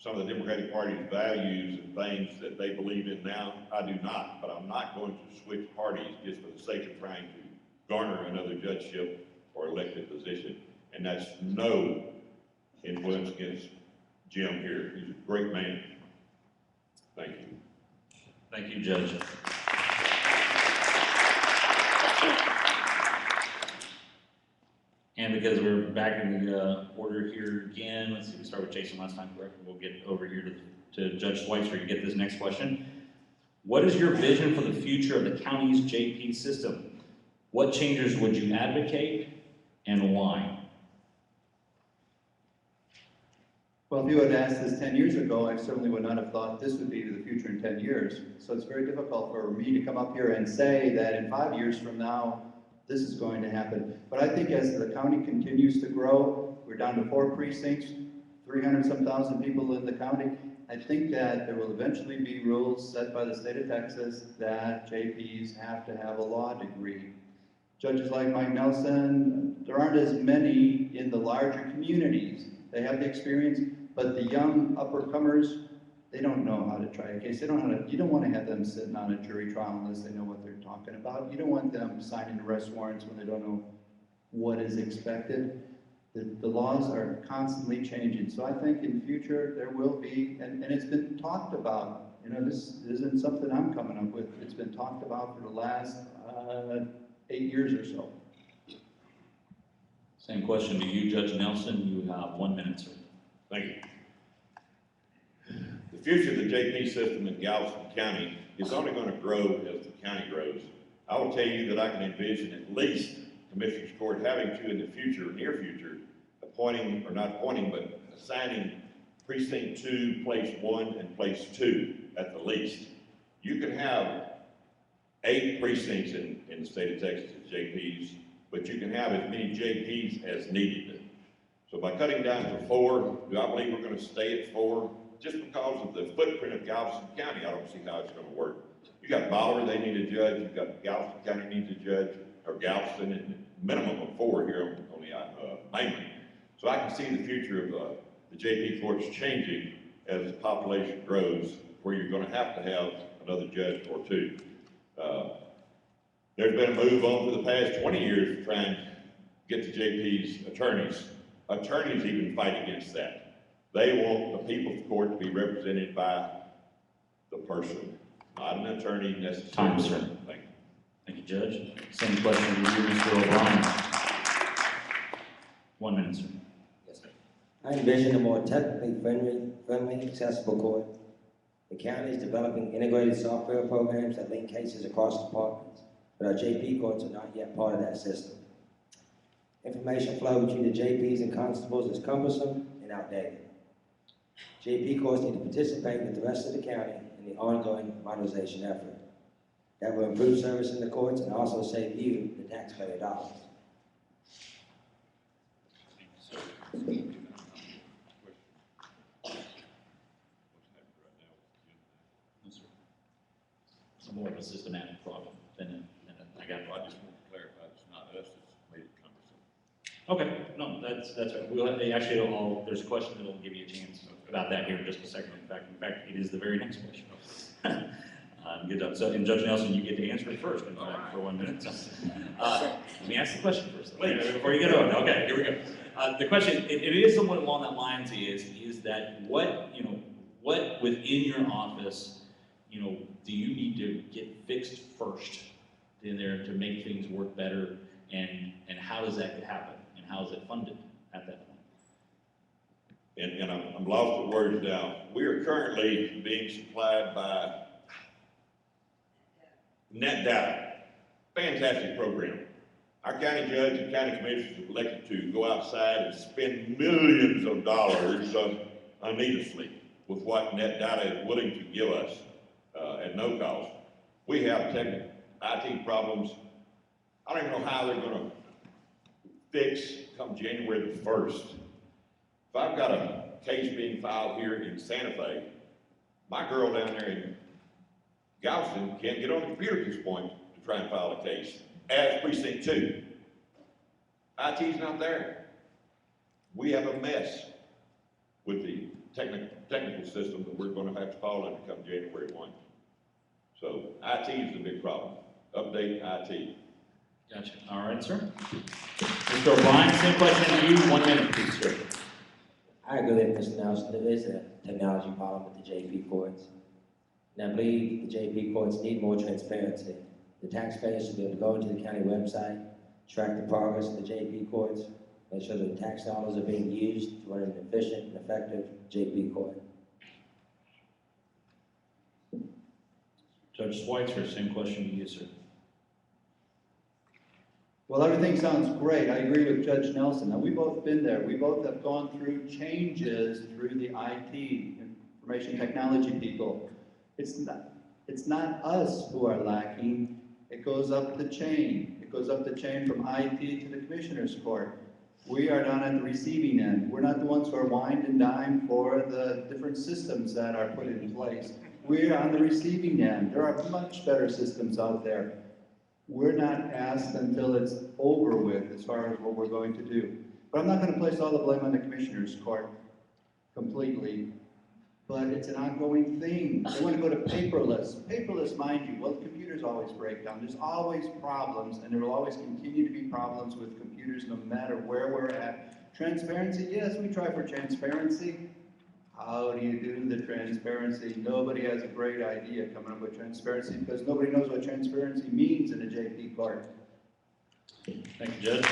Some of the Democratic Party's values and things that they believe in now, I do not, but I'm not going to switch parties just for the sake of trying to garner another judgeship or elected position. And that's no influence against Jim here. He's a great man. Thank you. Thank you, Judge. And because we're back in the order here again, let's see, we started with Jason last time, correct? We'll get over here to Judge Schweitzer to get this next question. What is your vision for the future of the county's JP system? What changes would you advocate and why? Well, if you had asked this 10 years ago, I certainly would not have thought this would be the future in 10 years. So it's very difficult for me to come up here and say that in 5 years from now, this is going to happen. But I think as the county continues to grow, we're down to 4 precincts, 300-some thousand people in the county. I think that there will eventually be rules set by the state of Texas that JPs have to have a law degree. Judges like Mike Nelson, there aren't as many in the larger communities. They have the experience, but the young uppercomers, they don't know how to try a case. They don't know how to, you don't want to have them sitting on a jury trial unless they know what they're talking about. You don't want them signing arrest warrants when they don't know what is expected. The laws are constantly changing. So I think in the future there will be, and it's been talked about. You know, this isn't something I'm coming up with. It's been talked about for the last 8 years or so. Same question to you, Judge Nelson. You have 1 minute, sir. Thank you. The future of the JP system in Galveston County is only going to grow as the county grows. I will tell you that I can envision at least Commissioners Court having to, in the future, near future, appointing, or not appointing, but assigning Precinct 2, Place 1, and Place 2 at the least. You can have 8 precincts in the state of Texas as JPs, but you can have as many JPs as needed. So by cutting down to 4, do I believe we're going to stay at 4? Just because of the footprint of Galveston County, I don't see how it's going to work. You got Bolivar, they need a judge. You've got Galveston County needs a judge, or Galveston, and minimum of 4 here on the mainland. So I can see the future of the JP courts changing as the population grows, where you're going to have another judge or 2. There's been a move on for the past 20 years to try and get the JP's attorneys. Attorneys even fight against that. They want the people's court to be represented by the person, not an attorney necessarily. Time, sir. Thank you. Thank you, Judge. Same question to you, Mr. O'Brien. 1 minute, sir. Yes, sir. I envision a more technically friendly, accessible court. The county is developing integrated software programs that link cases across departments, but our JP courts are not yet part of that system. Information flow between the JPs and constables is cumbersome and outdated. JP courts need to participate with the rest of the county in the ongoing modernization effort. That will improve service in the courts and also save you, the taxpayer, dollars. It's more of a systematic problem than I got. I just want to clarify, it's not us that's made it cumbersome. Okay, no, that's right. We'll have, actually, there's a question that'll give you a chance about that here in just a second. In fact, it is the very next question. Good job. So, and Judge Nelson, you get to answer it first for 1 minute. So, let me ask the question first. Wait, before you get on. Okay, here we go. The question, it is somewhat along that lines, is that what within your office, do you need to get fixed first in there to make things work better, and how does that happen, and how is it funded at that point? And I'm lost with words now. We are currently being supplied by Net Data. Fantastic program. Our county judge and county commissioners are elected to go outside and spend millions of dollars unneedlessly with what Net Data is willing to give us at no cost. We have technical IT problems. I don't even know how they're going to fix come January the 1st. If I've got a case being filed here in Santa Fe, my girl down there in Galveston can't get on the computer at this point to try and file a case as Precinct 2. IT's not there. We have a mess with the technical system that we're going to have to fall under come January 1. So IT is the big problem. Update IT. Gotcha. All right, sir. Mr. O'Brien, same question to you. 1 minute, please, sir. I agree with Mr. Nelson. There is a technology problem with the JP courts. And I believe the JP courts need more transparency. The taxpayers should be able to go into the county website, track the progress of the JP courts, make sure that the tax dollars are being used to run an efficient and effective JP court. Judge Schweitzer, same question to you, sir. Well, everything sounds great. I agree with Judge Nelson. Now, we've both been there. We both have gone through changes through the IT, information technology people. It's not us who are lacking. It goes up the chain. It goes up the chain from IT to the Commissioner's Court. We are down at the receiving end. We're not the ones who are wined and dined for the different systems that are put in place. We're on the receiving end. There are much better systems out there. We're not asked until it's over with as far as what we're going to do. But I'm not going to place all the blame on the Commissioner's Court completely, but it's an ongoing thing. They want to go to paperless. Paperless, mind you, well, the computers always break down. There's always problems, and there will always continue to be problems with computers no matter where we're at, Transparency, yes, we try for transparency. How do you do the transparency? Nobody has a great idea coming up with transparency because nobody knows what transparency means in a JP court. Thank you, Judge.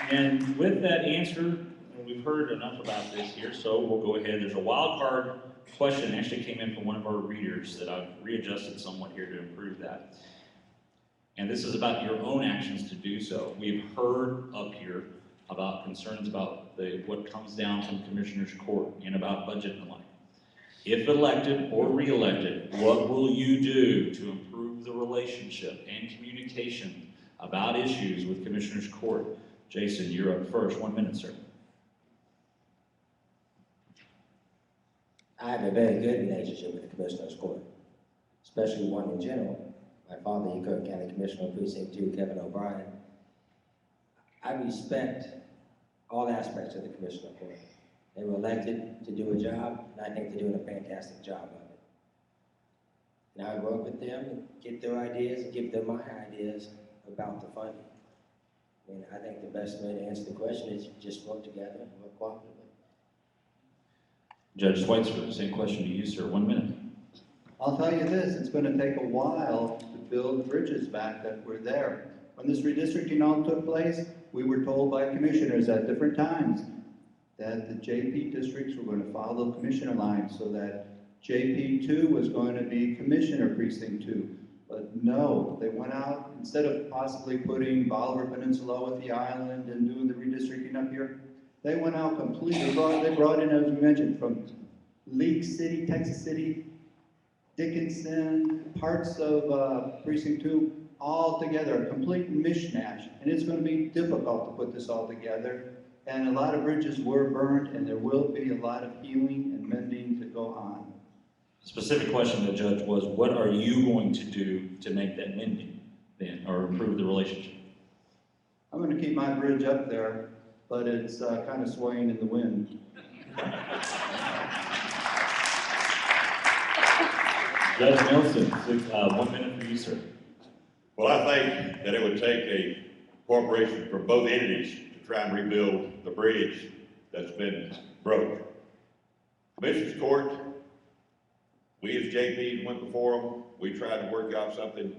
And with that answer, we've heard enough about this here, so we'll go ahead. There's a wild card question that actually came in from one of our readers that I've readjusted somewhat here to improve that. And this is about your own actions to do so. We've heard up here about concerns about what comes down from Commissioner's Court and about budget and the like. If elected or re-elected, what will you do to improve the relationship and communication about issues with Commissioner's Court? Jason, you're up first. 1 minute, sir. I have a very good relationship with the Commissioner's Court, especially one in general. My father, the Kirk County Commissioner of Precinct 2, Kevin O'Brien. I respect all aspects of the Commissioner Court. They were elected to do a job, and I think they're doing a fantastic job of it. And I work with them and get their ideas and give them my ideas about the funding. And I think the best way to answer the question is just work together and work cooperatively. Judge Schweitzer, same question to you, sir. 1 minute. I'll tell you this, it's going to take a while to build bridges back that were there. When this redistricting all took place, we were told by commissioners at different times that the JP districts were going to follow commissioner lines so that JP2 was going to be Commissioner Precinct 2. But no, they went out, instead of possibly putting Bolivar Peninsula with the island and doing the redistricting up here, they went out completely, they brought in, as we mentioned, from League City, Texas City, Dickinson, parts of Precinct 2, all together, a complete mishmash. And it's going to be difficult to put this all together. And a lot of bridges were burned, and there will be a lot of healing and mending to go on. The specific question of the judge was, what are you going to do to make that mending then, or improve the relationship? I'm going to keep my bridge up there, but it's kind of swaying in the wind. Judge Nelson, 1 minute for you, sir. Well, I think that it would take a cooperation from both entities to try and rebuild the bridge that's been broke. Commissioner's Court, we as JPs went before them, we tried to work out something.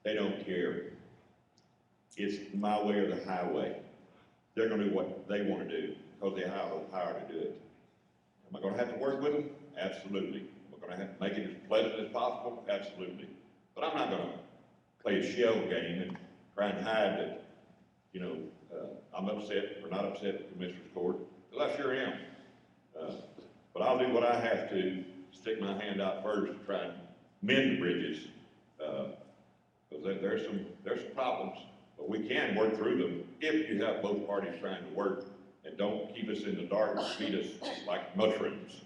They don't care. It's my way or the highway. They're gonna do what they wanna do because they have the power to do it. Am I gonna have to work with them? Absolutely. Am I gonna have to make it as pleasant as possible? Absolutely. But I'm not gonna play a shell game and try and hide that, you know, I'm upset or not upset with Commissioner's Court, because I sure am. But I'll do what I have to, stick my hand out first to try and mend the bridges, because there's some problems, but we can work through them if you have both parties trying to work and don't keep us in the dark and feed us like mushrooms.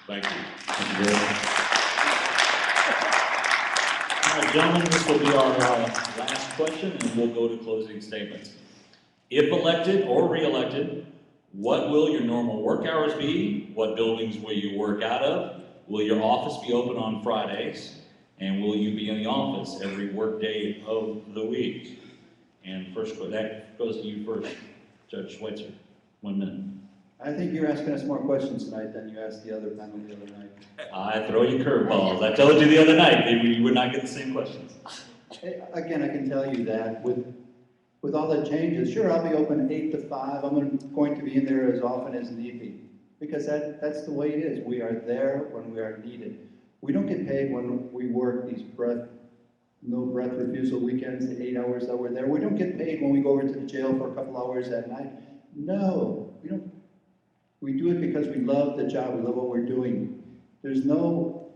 Thank you. Thank you, Judge. All right, gentlemen, this will be our last question, and we'll go to closing statements. If elected or re-elected, what will your normal work hours be? What buildings will you work out of? Will your office be open on Fridays? And will you be in the office every work day of the week? And first, that goes to you first, Judge Schweitzer. 1 minute. I think you're asking us more questions tonight than you asked the other panel the other night. I throw you curveballs. I told you the other night that you would not get the same questions. Again, I can tell you that with all the changes, sure, I'll be open 8 to 5. I'm going to be in there as often as need be, because that's the way it is. We are there when we are needed. We don't get paid when we work these no breath refusal weekends, the 8 hours that we're there. We don't get paid when we go over to the jail for a couple hours at night. No, we don't. We do it because we love the job, we love what we're doing. There's no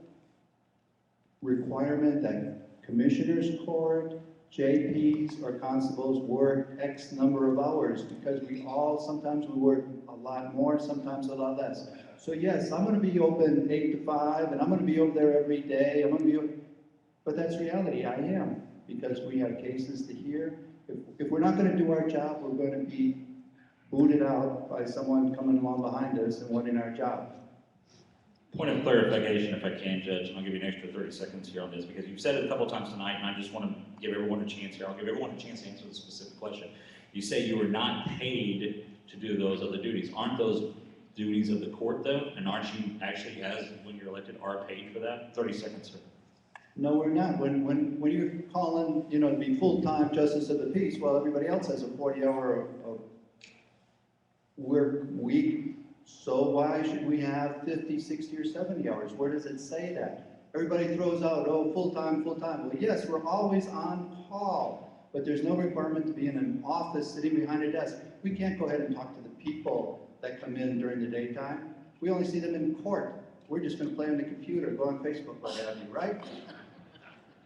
requirement that Commissioner's Court, JPs, or constables work X number of hours, because sometimes we work a lot more, sometimes a lot less. So yes, I'm gonna be open 8 to 5, and I'm gonna be over there every day, but that's reality, I am, because we have cases to hear. If we're not gonna do our job, we're gonna be booted out by someone coming along behind us and wanting our job. Point of clarification, if I can, Judge, and I'll give you an extra 30 seconds here on this, because you've said it a couple times tonight, and I just want to give everyone a chance here. I'll give everyone a chance to answer the specific question. You say you were not paid to do those other duties. Aren't those duties of the court though? And aren't you actually, as when you're elected, are paid for that? 30 seconds, sir. No, we're not. When you're calling, to be full-time justice of the peace, well, everybody else has a 40-hour week. So why should we have 50, 60, or 70 hours? Where does it say that? Everybody throws out, oh, full-time, full-time. Well, yes, we're always on call, but there's no requirement to be in an office sitting behind a desk. We can't go ahead and talk to the people that come in during the daytime. We only see them in court. We're just going to play on the computer, go on Facebook, what have you, right?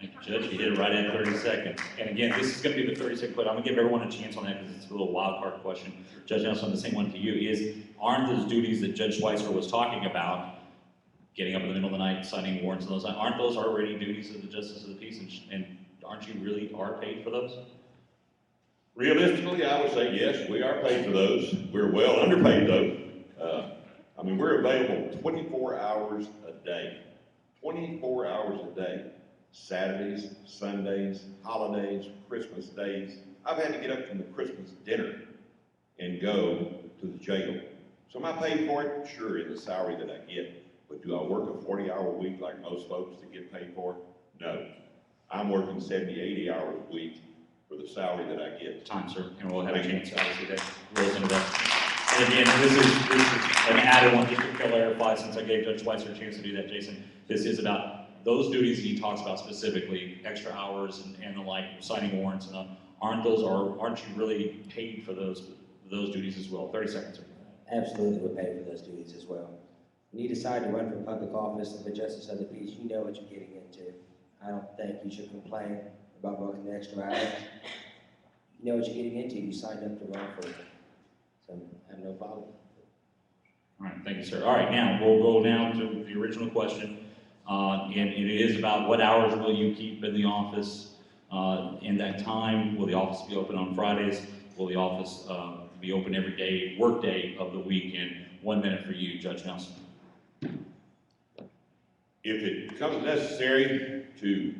Thank you, Judge. You hit it right at 30 seconds. And again, this is going to be the 30-second question. I'm going to give everyone a chance on that because it's a little wild card question. Judge Nelson, the same one to you aren't those duties that Judge Schweitzer was talking about, getting up in the middle of the night, signing warrants and those, aren't those already duties of the Justice of the Peace? And aren't you really are paid for those? Realistically, I would say yes, we are paid for those. We're well underpaid though. We're available 24 hours a day. 24 hours a day. Saturdays, Sundays, holidays, Christmas days. I've had to get up from the Christmas dinner and go to the jail. So am I paid for it? Sure, in the salary that I get. But do I work a 40-hour week like most folks that get paid for it? No. I'm working 70, 80 hours a week for the salary that I get. Time, sir, and we'll have a chance, obviously, that rolls into that. And again, this is an added one, just to clarify, since I gave Judge Schweitzer a chance to do that, Jason. This is about those duties he talks about specifically, extra hours and the like, signing warrants, and aren't you really paid for those duties as well? 30 seconds, sir. Absolutely, we're paid for those duties as well. When you decide to run for public office and for justice of the peace, you know what you're getting into. I don't think you should complain about working the extra hours. You know what you're getting into. You signed up to run for it. So I have no problem. All right, thank you, sir. All right, now we'll go down to the original question. And it is about what hours will you keep in the office in that time? Will the office be open on Fridays? Will the office be open every day, work day of the week? And 1 minute for you, Judge Nelson. If it becomes necessary to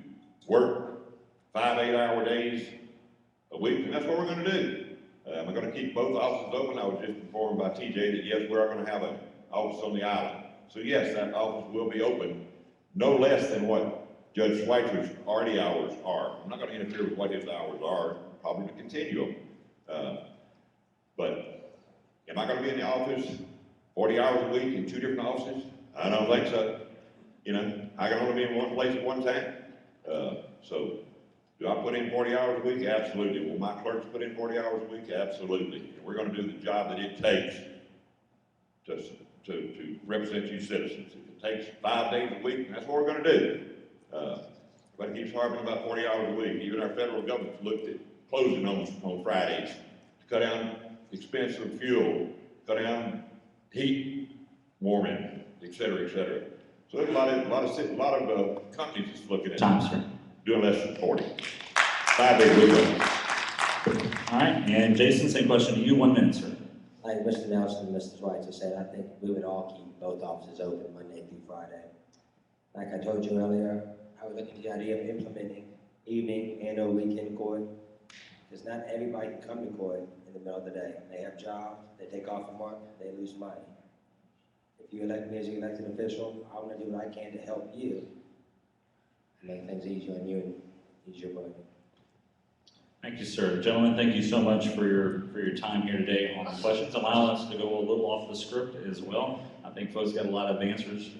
work 5 8-hour days a week, then that's what we're going to do. Am I going to keep both offices open? I was just informed by TJ that yes, we are going to have an office on the island. So yes, that office will be open no less than what Judge Schweitzer's already hours are. I'm not going to interfere with what his hours are, probably to continue them. But am I going to be in the office 40 hours a week in 2 different offices? I don't think so. I can only be in one place at one time. So do I put in 40 hours a week? Absolutely. Will my clerks put in 40 hours a week? Absolutely. And we're going to do the job that it takes to represent you citizens. If it takes 5 days a week, that's what we're going to do. Everybody keeps harping about 40 hours a week. Even our federal government's looked at closing on Fridays to cut down the expense of fuel, cut down heat, warming, et cetera, et cetera. So there's a lot of companies that's looking at Time, sir. doing less than 40. 5 days a week. All right, and Jason, same question to you. 1 minute, sir. Like Mr. Nelson and Mr. Schweitzer said, I think we would all keep both offices open Monday through Friday. Like I told you earlier, I would look at the idea of implementing evening and or weekend court, because not everybody can come to court in the middle of the day. They have jobs, they take off from work, they lose money. If you elect me as your elected official, I'm going to do what I can to help you and make things easier on you and ease your burden. Thank you, sir. Gentlemen, thank you so much for your time here today on the questions, allowing us to go a little off the script as well. I think folks got a lot of answers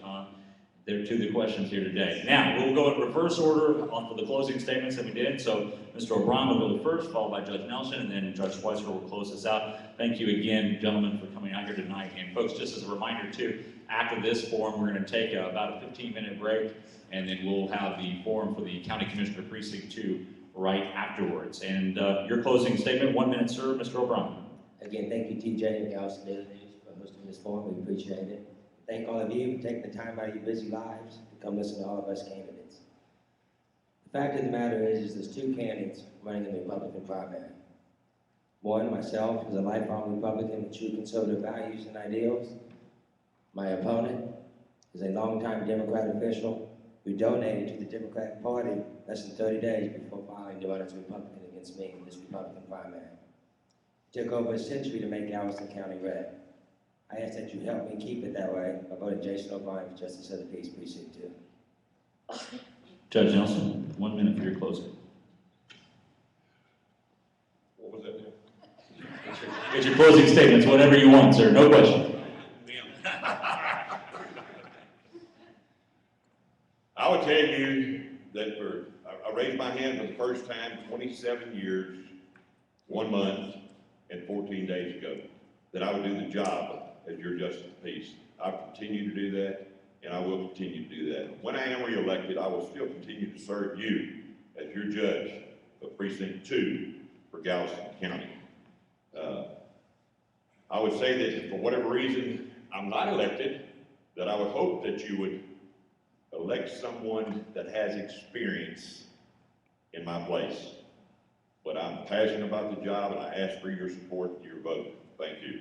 there to the questions here today. Now, we'll go in reverse order on for the closing statements that we did. So Mr. O'Brien will go first, followed by Judge Nelson, and then Judge Schweitzer will close this out. Thank you again, gentlemen, for coming out here tonight. And folks, just as a reminder too, after this forum, we're going to take about a 15-minute break, and then we'll have the forum for the County Commissioner Precinct 2 right afterwards. And your closing statement, 1 minute, sir, Mr. O'Brien. Again, thank you, TJ and Galveston Daily News, for hosting this forum. We appreciate it. Thank all of you for taking the time out of your busy lives to come listen to all of us candidates. The fact of the matter is there's 2 candidates running in the Republican primary. One, myself, is a lifelong Republican with true conservative values and ideals. My opponent is a longtime Democrat official who donated to the Democratic Party less than 30 days before filing to run as Republican against me in this Republican primary. took over a century to make Galveston County red. I ask that you help me keep it that way by voting Jason O'Brien for Justice of the Peace, Precinct 2. Judge Nelson, 1 minute for your closing. What was that? It's your closing statements, whatever you want, sir. No question. I will tell you that I raised my hand for the first time 27 years, 1 month, and 14 days ago, that I would do the job as your Justice of Peace. I'll continue to do that, and I will continue to do that. When I am reelected, I will still continue to serve you as your judge of Precinct 2 for Galveston County. I would say that if for whatever reason I'm not elected, that I would hope that you would elect someone that has experience in my place. But I'm passionate about the job, and I ask for your support and your vote. Thank you.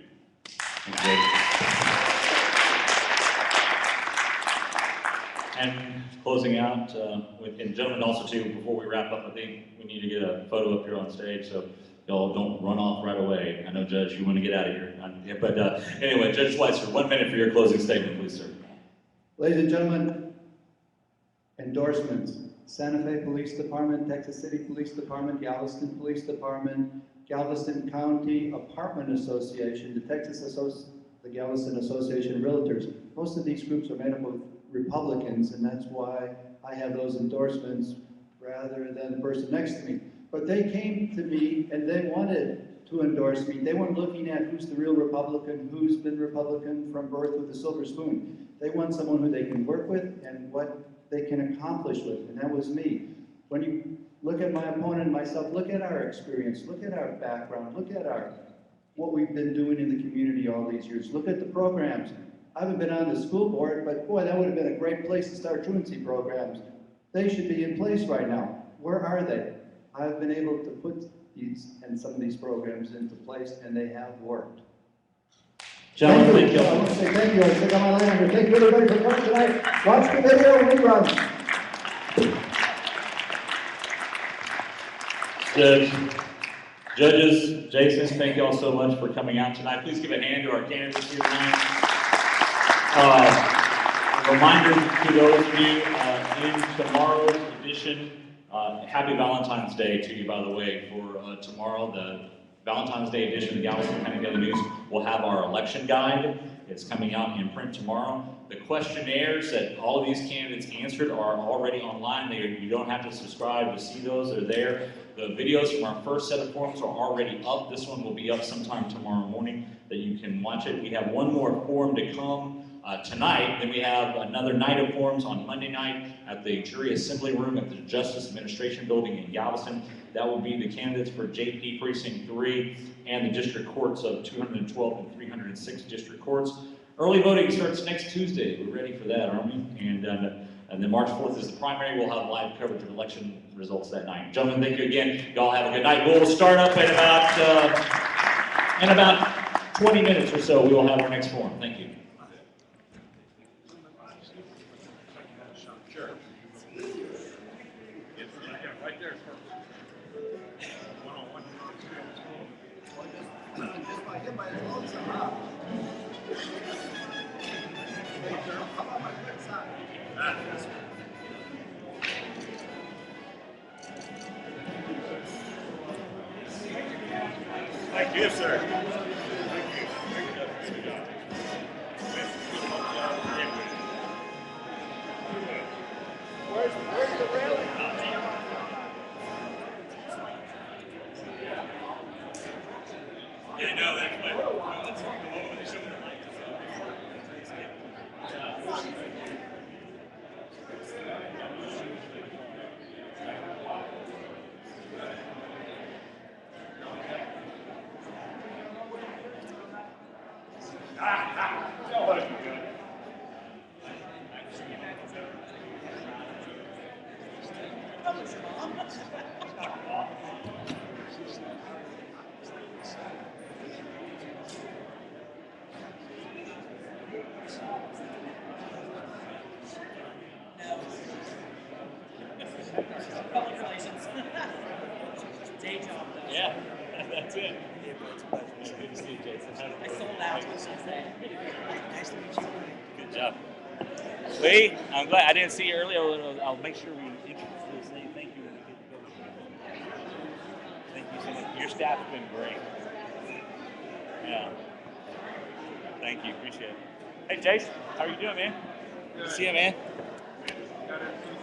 And closing out, and gentlemen also too, before we wrap up, I think we need to get a photo up here on stage, so y'all don't run off right away. I know, Judge, you want to get out of here. But anyway, Judge Schweitzer, 1 minute for your closing statement, please, sir. Ladies and gentlemen, endorsements. Santa Fe Police Department, Texas City Police Department, Galveston Police Department, Galveston County Apartment Association, the Galveston Association of Realtors. Most of these groups are made up of Republicans, and that's why I have those endorsements rather than the person next to me. But they came to me and they wanted to endorse me. They weren't looking at who's the real Republican, who's been Republican from birth with a silver spoon. They want someone who they can work with and what they can accomplish with, and that was me. When you look at my opponent and myself, look at our experience, look at our background, look at what we've been doing in the community all these years. Look at the programs. I haven't been on the school board, but boy, that would have been a great place to start truancy programs. They should be in place right now. Where are they? I've been able to put these and some of these programs into place, and they have worked. Gentlemen, thank you. I want to say thank you. I stick on my land here. Thank you everybody for coming tonight. Watch the video rerun. Judges, Jason, thank you all so much for coming out tonight. Please give a hand to our candidates here tonight. Reminder to those of you in tomorrow's edition, happy Valentine's Day to you, by the way, for tomorrow. The Valentine's Day edition of the Galveston County Daily News will have our election guide. It's coming out in print tomorrow. The questionnaires that all of these candidates answered are already online. You don't have to subscribe to see those. They're there. The videos from our first set of forms are already up. This one will be up sometime tomorrow morning that you can watch it. We have one more form to come tonight. Then we have another night of forms on Monday night at the Jury Assembly Room at the Justice Administration Building in Galveston. That will be the candidates for JP Precinct 3 and the district courts of 212 and 306 district courts. Early voting starts next Tuesday. We're ready for that, aren't we? And then March 4th is the primary. We'll have live coverage of election results that night. Gentlemen, thank you again. Y'all have a good night. We'll start up in about 20 minutes or so. We will have our next forum. Thank you. Sure. Right there. Thank you, sir. Thank you. Good job. Where's the railing? Yeah, no, that's fine. Let's go over this. Public relations. Day job, though. Yeah. That's it. It's good to see you, Jason. I sold out, what should I say? Nice to meet you. Good job. Lee, I'm glad I didn't see you earlier. I'll make sure we introduce this thing. Thank you. Thank you so much. Your staff's been great. Yeah. Thank you. Appreciate it. Hey, Jason, how are you doing, man? Good. See you, man. Got everything